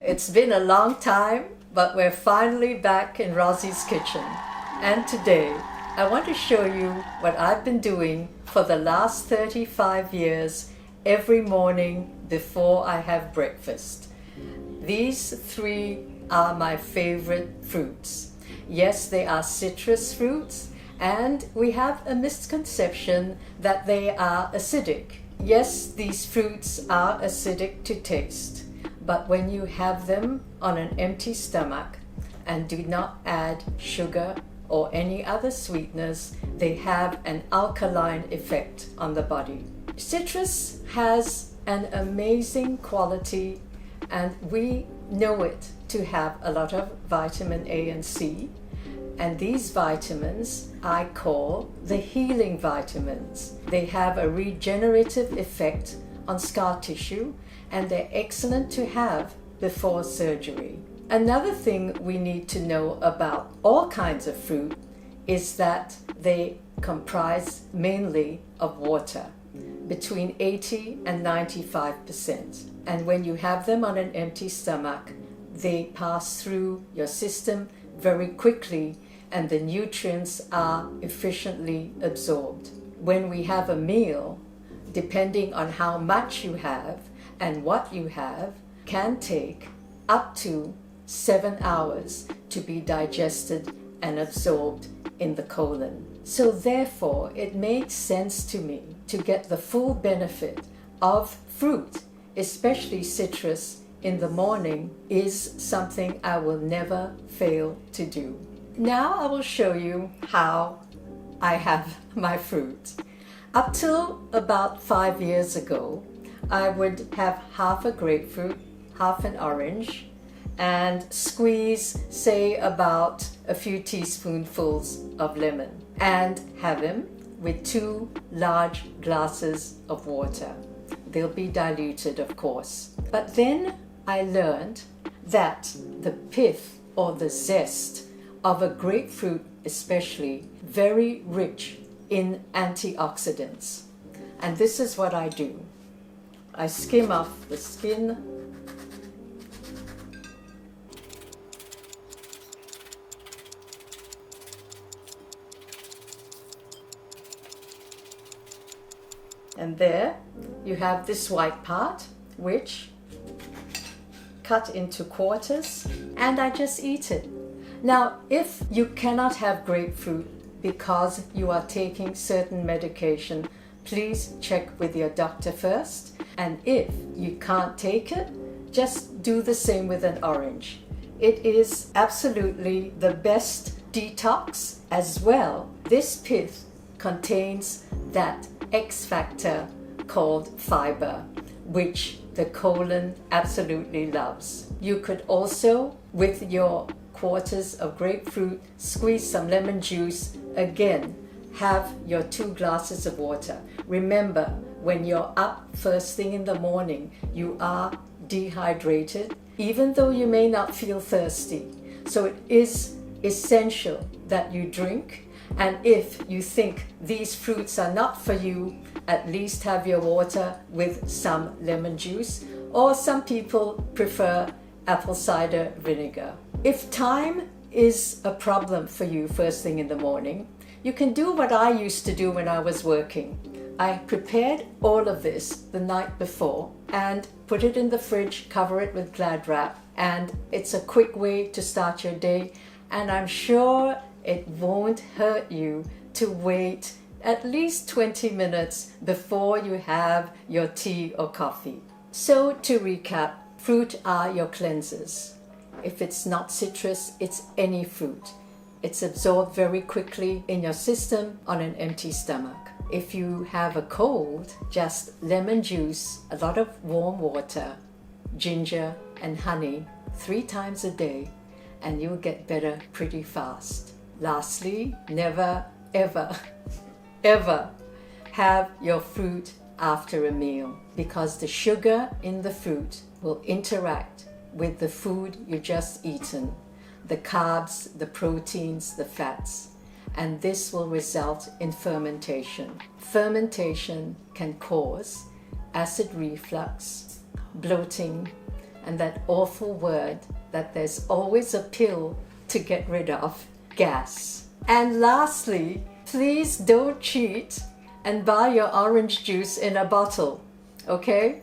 It's been a long time, but we're finally back in Rosie's kitchen. And today, I want to show you what I've been doing for the last 35 years every morning before I have breakfast. These three are my favorite fruits. Yes, they are citrus fruits, and we have a misconception that they are acidic. Yes, these fruits are acidic to taste, but when you have them on an empty stomach and do not add sugar or any other sweeteners, they have an alkaline effect on the body. Citrus has an amazing quality, and we know it to have a lot of vitamin A and C. And these vitamins I call the healing vitamins. They have a regenerative effect on scar tissue, and they're excellent to have before surgery. Another thing we need to know about all kinds of fruit is that they comprise mainly of water, between 80 and 95%. And when you have them on an empty stomach, they pass through your system very quickly, and the nutrients are efficiently absorbed. When we have a meal, depending on how much you have and what you have, can take up to 7 hours to be digested and absorbed in the colon. So therefore, it makes sense to me to get the full benefit of fruit, especially citrus, in the morning is something I will never fail to do. Now I will show you how I have my fruit. Up till about 5 years ago, I would have half a grapefruit, half an orange, and squeeze, say, about a few teaspoonfuls of lemon, and have them with 2 large glasses of water. They'll be diluted, of course. But then I learned that the pith or the zest of a grapefruit, especially, very rich in antioxidants. And this is what I do. I skim off the skin, and there you have this white part, which cut into quarters, and I just eat it. Now, if you cannot have grapefruit because you are taking certain medication, please check with your doctor first. And if you can't take it, just do the same with an orange. It is absolutely the best detox as well. This pith contains that X factor called fiber, which the colon absolutely loves. You could also, with your quarters of grapefruit, squeeze some lemon juice. Again, have your 2 glasses of water. Remember, when you're up first thing in the morning, you are dehydrated, even though you may not feel thirsty. So it is essential that you drink. And if you think these fruits are not for you, at least have your water with some lemon juice, or some people prefer apple cider vinegar. If time is a problem for you first thing in the morning, you can do what I used to do when I was working. I prepared all of this the night before and put it in the fridge, cover it with Glad wrap, and it's a quick way to start your day, and I'm sure it won't hurt you to wait at least 20 minutes before you have your tea or coffee. So to recap, fruit are your cleansers. If it's not citrus, it's any fruit. It's absorbed very quickly in your system on an empty stomach. If you have a cold, just lemon juice, a lot of warm water, ginger and honey 3 times a day, and you'll get better pretty fast. Lastly, never, ever, ever have your fruit after a meal, because the sugar in the fruit will interact with the food you just eaten, the carbs, the proteins, the fats, and this will result in fermentation. Fermentation can cause acid reflux, bloating, and that awful word that there's always a pill to get rid of, gas. And lastly, please don't cheat and buy your orange juice in a bottle, okay?